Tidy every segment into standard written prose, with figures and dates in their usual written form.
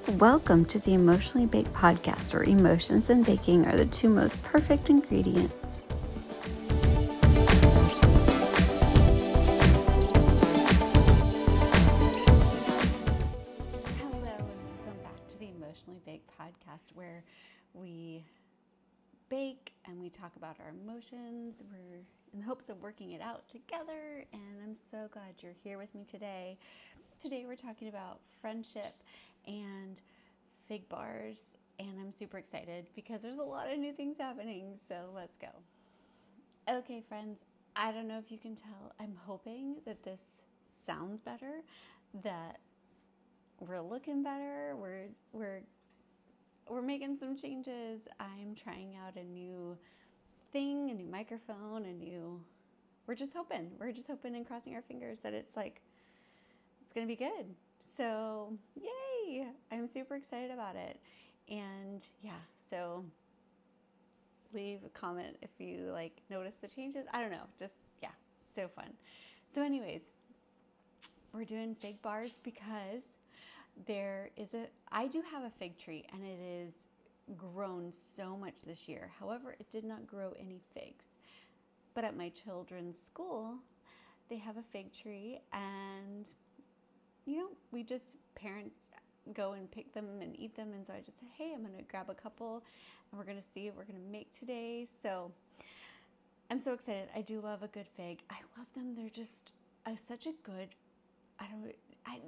Welcome to the Emotionally Baked podcast, where emotions and baking are the two most perfect ingredients. Hello, and welcome back to the Emotionally Baked podcast, where we bake and we talk about our emotions. We're in the hopes of working it out together, and I'm so glad you're here with me today. Today we're talking about friendship and fig bars, and I'm super excited because there's a lot of new things happening, so let's go. Okay, friends, I don't know if you can tell, I'm hoping that this sounds better, that we're looking better, we're making some changes. I'm trying out a new thing, a new microphone, we're just hoping and crossing our fingers that it's gonna be good. So yay, I'm super excited about it. And yeah, so leave a comment if you notice the changes. I don't know, just yeah, so fun. So anyways, we're doing fig bars because I do have a fig tree, and it is grown so much this year. However, it did not grow any figs. But at my children's school, they have a fig tree, and we just, parents go and pick them and eat them. And so I just said, hey, I'm gonna grab a couple and we're gonna see what we're gonna make today. So I'm so excited. I do love a good fig. I love them. They're just such a good,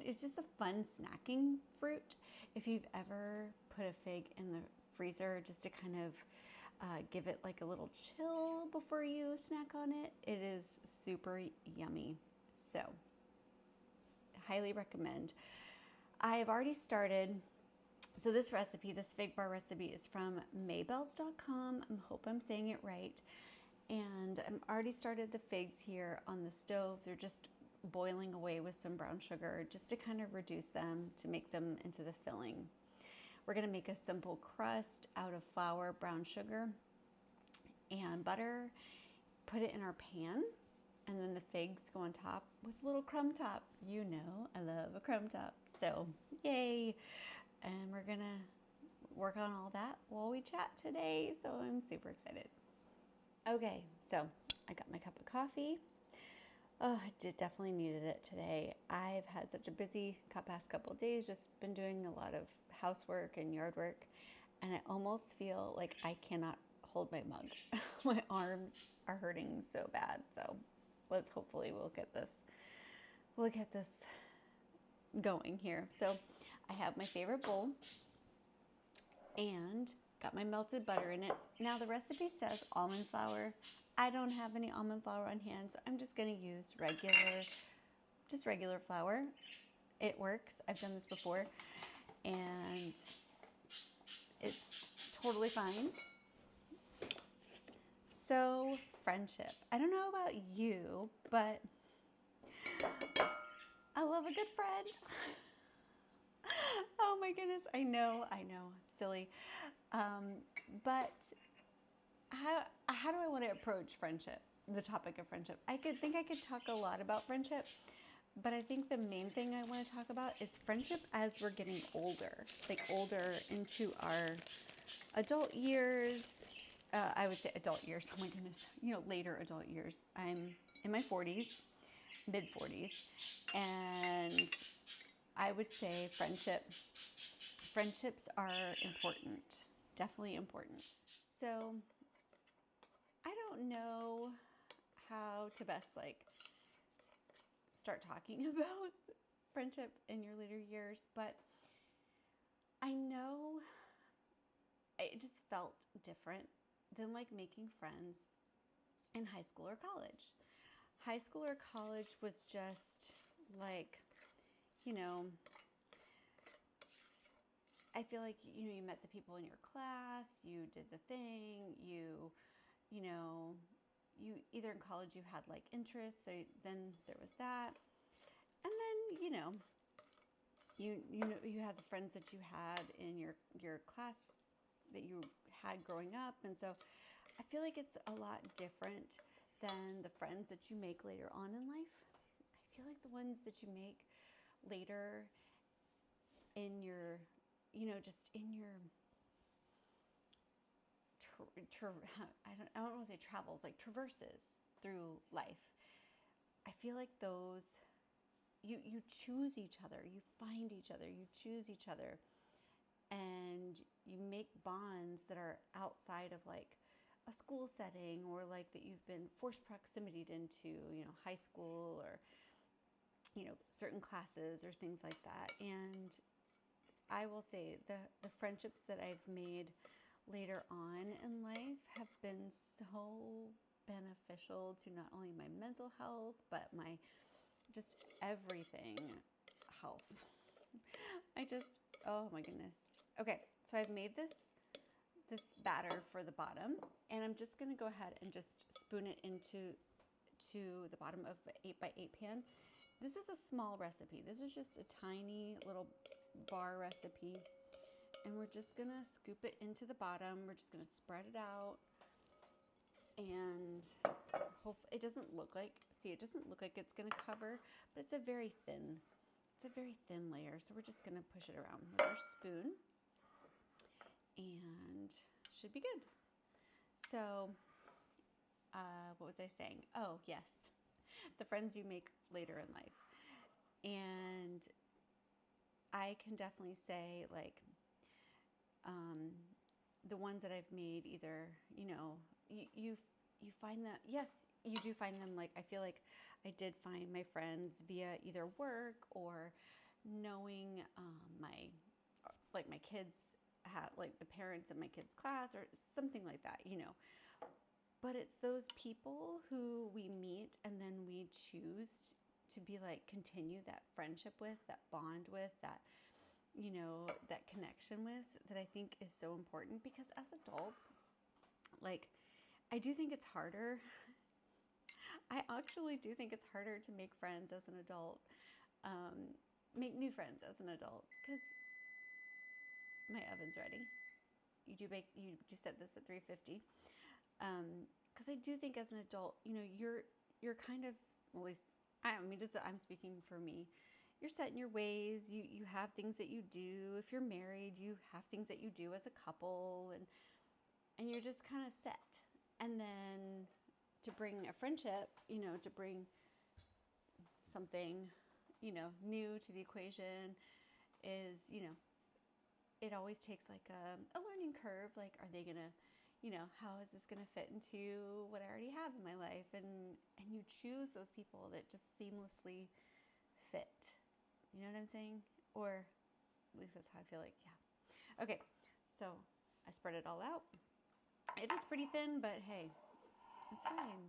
it's just a fun snacking fruit. If you've ever put a fig in the freezer just to kind of give it like a little chill before you snack on it, it is super yummy. So highly recommend. I have already started. So this fig bar recipe is from maybells.com. I hope I'm saying it right. And I'm already started the figs here on the stove. They're just boiling away with some brown sugar just to kind of reduce them, to make them into the filling. We're gonna make a simple crust out of flour, brown sugar, and butter. Put it in our pan, and then the figs go on top with a little crumb top. You know, I love a crumb top. So yay. And we're gonna work on all that while we chat today. So I'm super excited. Okay, so I got my cup of coffee. Oh, I definitely needed it today. I've had such a busy past couple of days, just been doing a lot of housework and yard work, and I almost feel like I cannot hold my mug. My arms are hurting so bad. So we'll get this going here. So I have my favorite bowl and got my melted butter in it. Now the recipe says almond flour. I don't have any almond flour on hand, so I'm just gonna use regular flour. It works. I've done this before, and it's totally fine. So friendship. I don't know about you, but I love a good friend. Oh my goodness, I know, silly. But how do I want to approach friendship? The topic of friendship. I could talk a lot about friendship, but I think the main thing I want to talk about is friendship as we're getting older, older into our adult years. I would say adult years. Oh my goodness, later adult years. I'm in my 40s, mid 40s, and I would say friendships are important, definitely important. So I don't know how to best start talking about friendship in your later years, but I know it just felt different than making friends in high school or college. High school or college was just you know, I feel like, you met the people in your class, you did the thing, you either in college you had interests, so then there was that. And then, you have the friends that you had in your class that you had growing up. And so I feel like it's a lot different than the friends that you make later on in life. I feel like the ones that you make later in your just in your, I don't want to say travels, like traverses through life. I feel like those, you choose each other, you find each other, you choose each other, and you make bonds that are outside of like a school setting, or like that you've been forced proximity into, high school, or, certain classes or things like that. And I will say the friendships that I've made later on in life have been so beneficial to not only my mental health, but my just everything health. Oh my goodness. Okay, so I've made this batter for the bottom, and I'm just gonna go ahead and just spoon it into the bottom of the 8x8 pan. This is a small recipe. This is just a tiny little bar recipe, and we're just gonna scoop it into the bottom. We're just gonna spread it out, and hopefully it doesn't look like it's gonna cover, but it's a very thin layer. So we're just gonna push it around with our spoon, and should be good. So what was I saying? Oh yes, the friends you make later in life. And I can definitely say, like, the ones that I've made, either, you find that, yes, you do find them. Like, I feel like I did find my friends via either work or knowing my kids have, like, the parents in my kids' class or something like that, But it's those people who we meet and then we choose to be like, continue that friendship with, that bond with, that, that connection with, that I think is so important. Because as adults, like, I do think it's harder. I actually do think it's harder to make friends as an adult, make new friends as an adult, because my oven's ready. You do set this at 350. Because I do think as an adult, you're kind of, well, at least I'm speaking for me. You're set in your ways. You have things that you do. If you're married, you have things that you do as a couple, and you're just kind of set. And then to bring a friendship, to bring something, new to the equation is, it always takes like a learning curve. Like, are they gonna, how is this gonna fit into what I already have in my life? And you choose those people that just seamlessly fit. You know what I'm saying? Or at least that's how I feel like, yeah. Okay, so I spread it all out. It is pretty thin, but hey, it's fine.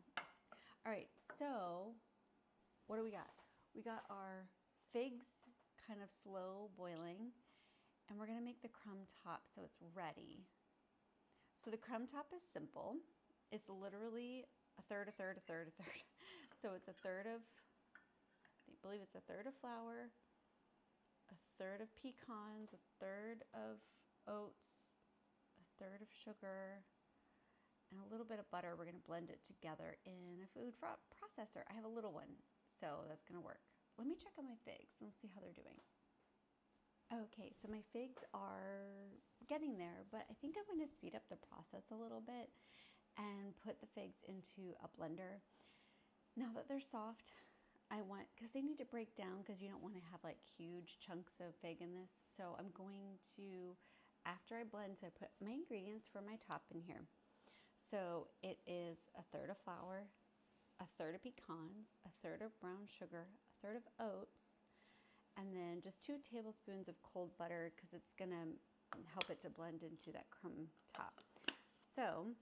All right, so what do we got? We got our figs kind of slow boiling, and we're gonna make the crumb top so it's ready. So the crumb top is simple. It's literally a third, a third, a third, a third. So it's a third of, I believe it's a third of flour, a third of pecans, a third of oats, a third of sugar, and a little bit of butter. We're gonna blend it together in a food processor. I have a little one, so that's gonna work. Let me check on my figs and see how they're doing. Okay, so my figs are getting there, but I think I'm going to speed up the process a little bit and put the figs into a blender. Now that they're soft, because they need to break down, because you don't want to have like huge chunks of fig in this. So I'm going to, after I blend, so I put my ingredients for my top in here. So it is a third of flour, a third of pecans, a third of brown sugar, a third of oats, and then just 2 tablespoons of cold butter, because it's gonna help it to blend into that crumb top. So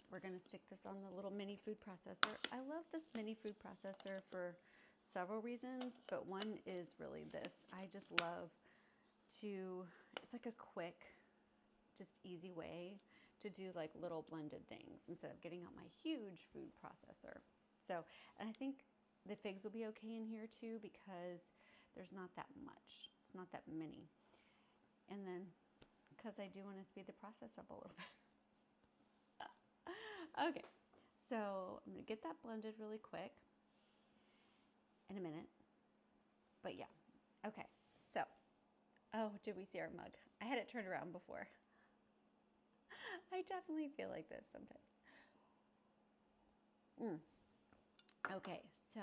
we're gonna stick this on the little mini food processor. I love this mini food processor for several reasons, but one is really this. I just love it's like a quick, just easy way to do like little blended things instead of getting out my huge food processor. So, and I think the figs will be okay in here too, because there's not that much. It's not that many. And then, because I do want to speed the process up a little bit. Okay, so I'm going to get that blended really quick in a minute. But yeah, okay. So Oh, did we see our mug? I had it turned around before. I definitely feel like this sometimes. Okay, so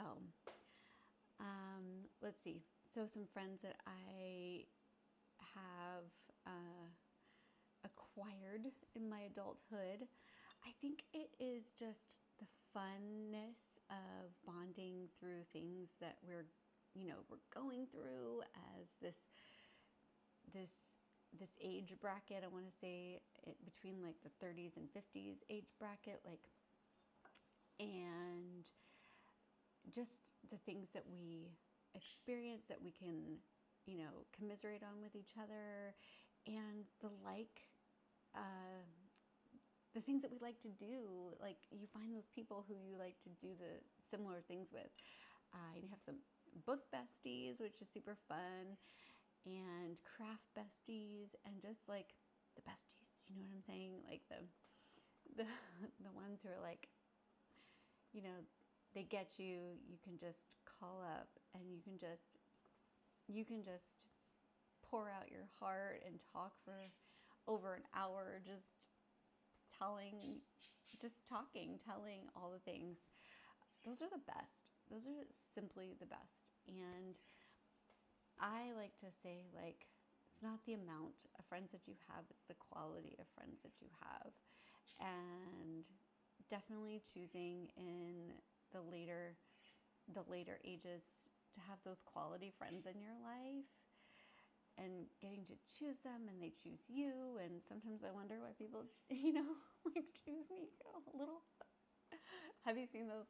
let's see. So some friends that I have acquired in my adulthood, I think it is just the funness of bonding through things that we're going through as this age bracket. I want to say between like the 30s and 50s age bracket, like, and just the things that we experience that we can, commiserate on with each other, and the things that we like to do. Like, you find those people who you like to do the similar things with. You have some book besties, which is super fun, and craft besties, and just like the besties, you know what I'm saying? Like the ones who are like, they get you. You can just call up and you can just pour out your heart and talk for over an hour, just telling all the things. Those are the best. Those are simply the best. And I like to say, like, it's not the amount of friends that you have, it's the quality of friends that you have. And definitely choosing in the later ages to have those quality friends in your life, and getting to choose them, and they choose you. And sometimes I wonder why people, like, choose me a little. Have you seen those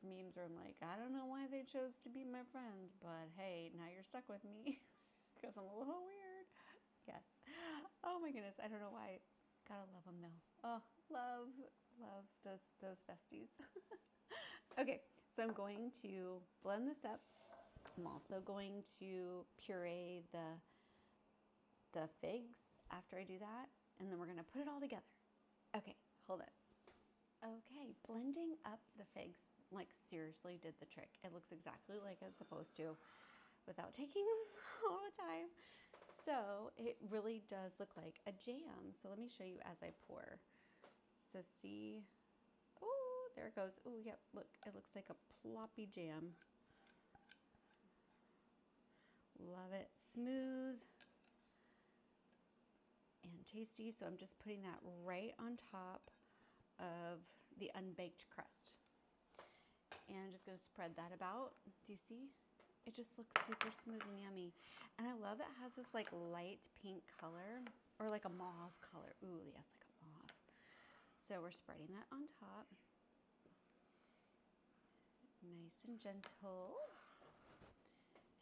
memes where I'm like, I don't know why they chose to be my friend, but hey, now you're stuck with me because I'm a little weird. Yes. Oh my goodness. I don't know why. Gotta love them though. Oh, love those besties. Okay, so I'm going to blend this up. I'm also going to puree the figs after I do that, and then we're gonna put it all together. Okay, hold it. Okay, blending up the figs, like, seriously did the trick. It looks exactly like it's supposed to without taking all the time. So it really does look like a jam. So let me show you as I pour. So see, oh, there it goes. Oh, yep, look, it looks like a ploppy jam. Love it. Smooth and tasty. So I'm just putting that right on top of the unbaked crust. And I'm just going to spread that about. Do you see? It just looks super smooth and yummy. And I love that it has this like light pink color, or like a mauve color. Ooh, yes, like a mauve. So we're spreading that on top. Nice and gentle.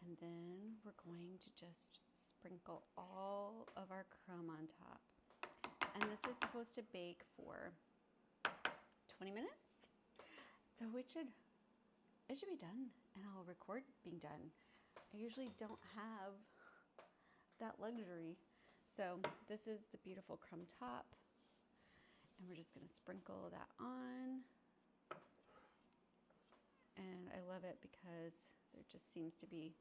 And then we're going to just sprinkle all of our crumb on top. And this is supposed to bake for 20 minutes. So it should be done, and I'll record being done. I usually don't have that luxury. So this is the beautiful crumb top, and we're just gonna sprinkle that on. And I love it because there just seems to be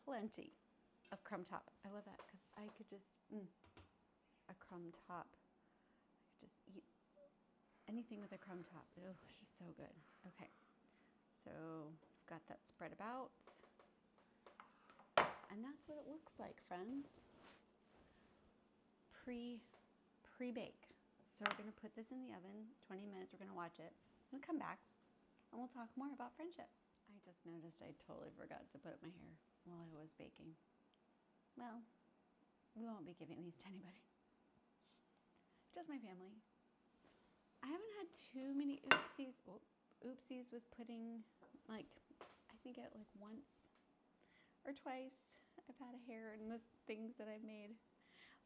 plenty of crumb top. I love that because I could just, a crumb top. I could just eat anything with a crumb top. Oh, it's just so good. Okay, so I've got that spread about. And that's what it looks like, friends. Pre-bake. So we're gonna put this in the oven, 20 minutes, we're gonna watch it. We'll come back and we'll talk more about friendship. I just noticed I totally forgot to put up my hair while I was baking. Well, we won't be giving these to anybody. Just my family. I haven't had too many oopsies with putting, like, I think at like once or twice I've had a hair in the things that I've made.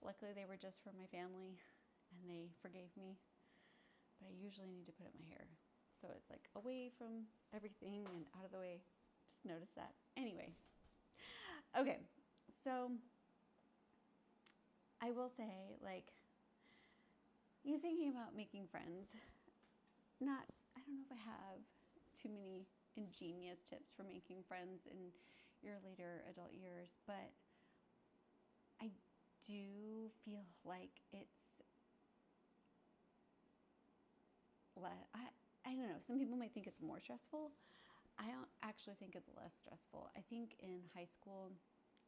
Luckily they were just for my family and they forgave me, but I usually need to put up my hair so it's like away from everything and out of the way. Just notice that. Anyway, okay, so I will say, like, you thinking about making friends, I don't know if I have too many ingenious tips for making friends in your later adult years, but do feel like it's I don't know. Some people might think it's more stressful. I don't actually think it's less stressful. I think in high school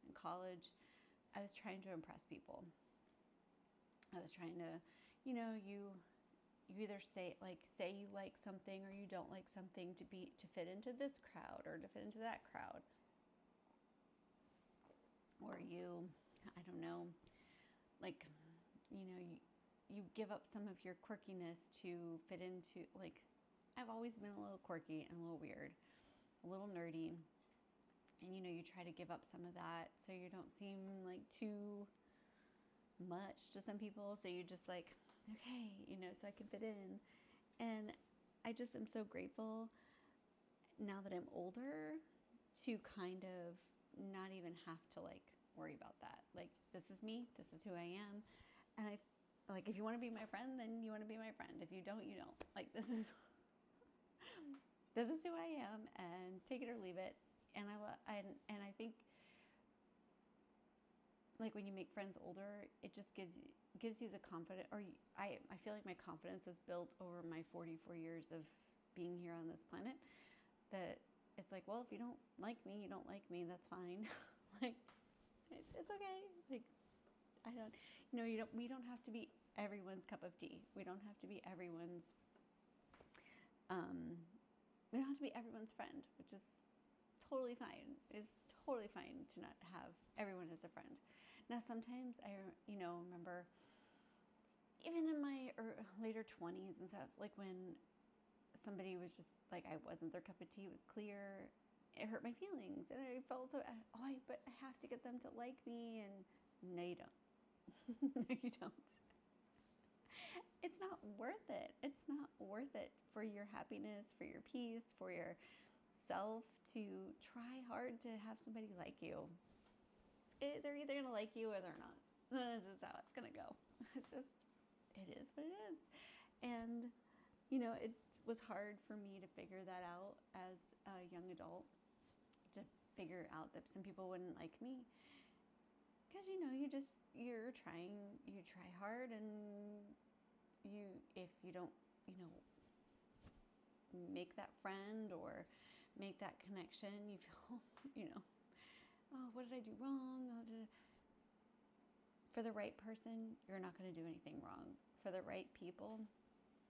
and college, I was trying to impress people. I was trying to, you either say you like something or you don't like something to fit into this crowd or to fit into that crowd. Or I don't know, like, you give up some of your quirkiness to fit into, like, I've always been a little quirky and a little weird, a little nerdy. And, you try to give up some of that so you don't seem like too much to some people. So you just like, okay, so I can fit in. And I just am so grateful now that I'm older to kind of not even have to like worry about that. Like, this is me, this is who I am. And I like, if you want to be my friend, then you want to be my friend. If you don't, you don't. Like, this is who I am, and take it or leave it. And I think, like, when you make friends older, it just gives you the confidence. I feel like my confidence is built over my 44 years of being here on this planet. That it's like, well, if you don't like me, you don't like me. That's fine. Like, it's okay. Like, I don't, we don't have to be everyone's cup of tea. We don't have to be everyone's. We don't have to be everyone's friend, which is totally fine. It's totally fine to not have everyone as a friend. Now, sometimes I, remember even in my later 20s and stuff, like when somebody was just like, I wasn't their cup of tea, it was clear, it hurt my feelings. And I felt so, but I have to get them to like me. And no, you don't. No, you don't. It's not worth it. It's not worth it for your happiness, for your peace, for yourself to try hard to have somebody like you. They're either going to like you or they're not. That's just how it's going to go. It is what it is. And, it was hard for me to figure that out as a young adult, to figure out that some people wouldn't like me. Because, you try hard, and if you don't, make that friend or make that connection, you feel, oh, what did I do wrong? For the right person, you're not going to do anything wrong. For the right people,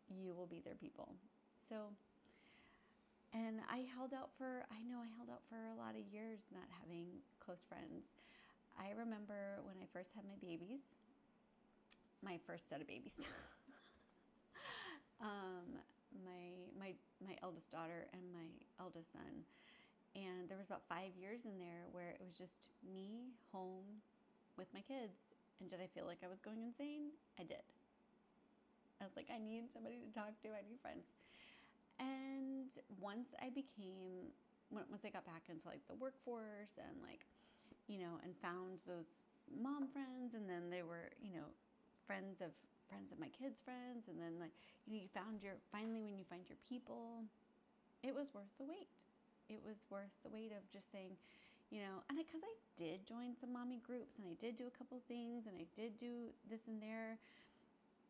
you will be their people. So, and I held out for a lot of years not having close friends. I remember when I first had my babies, my first set of babies. My eldest daughter and my eldest son. And there was about 5 years in there where it was just me home with my kids. And did I feel like I was going insane? I did. I was like, I need somebody to talk to. I need friends. And once I got back into like the workforce and like, and found those mom friends, and then they were, friends of my kids' friends, and then like, finally when you find your people, it was worth the wait. It was worth the wait of just saying, and because I did join some mommy groups, and I did do a couple of things, and I did do this and there,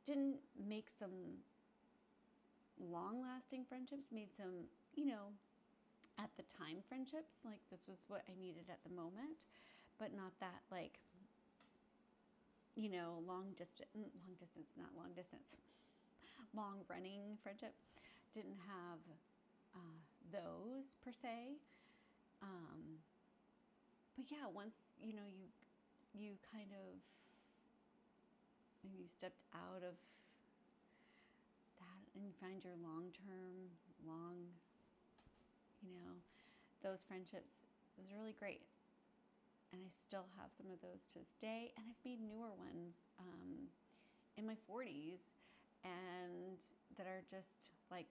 didn't make some long-lasting friendships, made some, at the time friendships, like this was what I needed at the moment, but not that like, long running friendship. Didn't have those per se. But yeah, once, you kind of, you stepped out of that and you find your those friendships, it was really great. And I still have some of those to this day. And I've made newer ones in my 40s, and that are just like,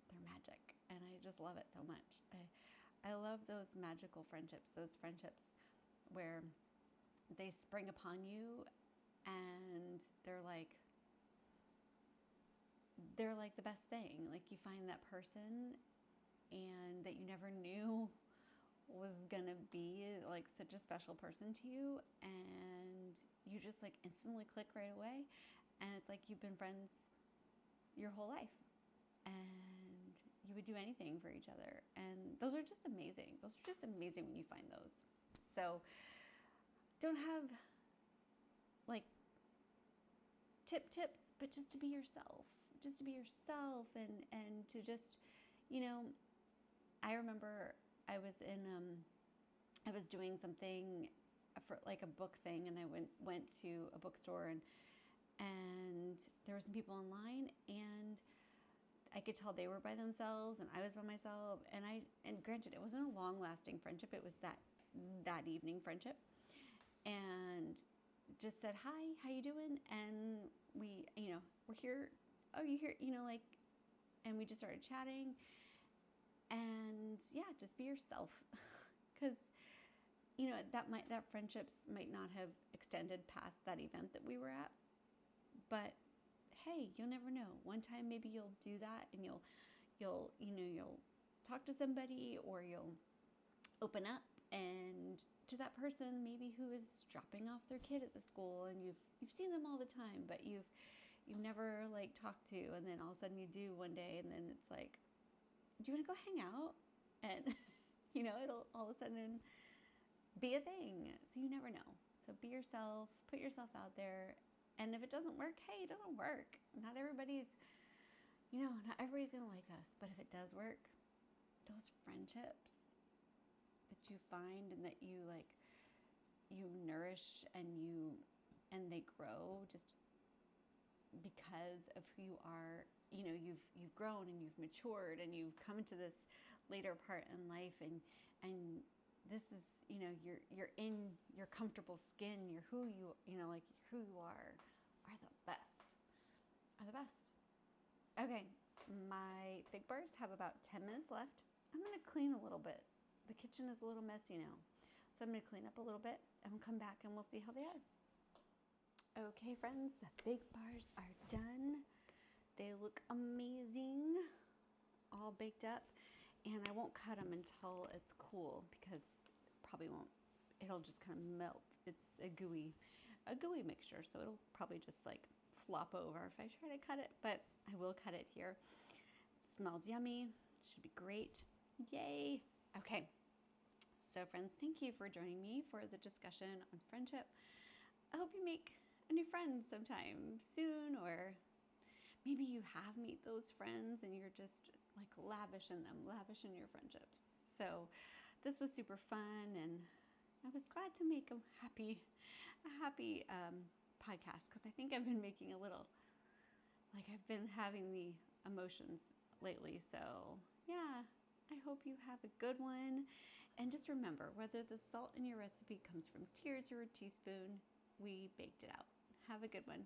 they're magic. And I just love it so much. I love those magical friendships, those friendships where they spring upon you and they're like the best thing. Like, you find that person and that you never knew was gonna be like such a special person to you, and just like instantly click right away. And it's like you've been friends your whole life. And you would do anything for each other. And those are just amazing. Those are just amazing when you find those. So don't have like tips, but just to be yourself. Just to be yourself and to just, you know, I remember I was doing something for like a book thing, and I went to a bookstore, and there were some people online, and I could tell they were by themselves and I was by myself, and granted, it wasn't a long-lasting friendship. It was that evening friendship, and just said, hi, how you doing? And we, we're here. Oh, you here? Like, and we just started chatting, and yeah, just be yourself, because that friendships might not have extended past that event that we were at, but hey, you'll never know. One time maybe you'll do that, and you'll talk to somebody, or you'll open up and to that person maybe who is dropping off their kid at the school, and you've seen them all the time, but you've never like talked to, and then all of a sudden you do one day, and then it's like, do you want to go hang out? And it'll all of a sudden be a thing. So you never know. So be yourself, put yourself out there. And if it doesn't work, hey, it doesn't work. Not everybody's going to like us. But if it does work, those friendships that you find and that you nourish and they grow just because of who you are. You've grown and you've matured and you've come to this later part in life, and this is, you're in your comfortable skin. You're who you are the best. Okay, my fig bars have about 10 minutes left. I'm going to clean a little bit. The kitchen is a little messy now. So I'm going to clean up a little bit, and we'll come back and we'll see how they are. Okay, friends, the fig bars are done. They look amazing, all baked up. And I won't cut them until it's cool, because probably won't. It'll just kind of melt. It's a gooey mixture, so it'll probably just like flop over if I try to cut it, but I will cut it here. It smells yummy. Should be great. Yay. Okay. So friends, thank you for joining me for the discussion on friendship. I hope you make a new friend sometime soon, or maybe you have made those friends and you're just like lavish in them, lavish in your friendships. So this was super fun, and I was glad to make a happy podcast, because I think I've been making a little, like I've been having the emotions lately. So yeah, I hope you have a good one. And just remember, whether the salt in your recipe comes from tears or a teaspoon, we baked it out. Have a good one.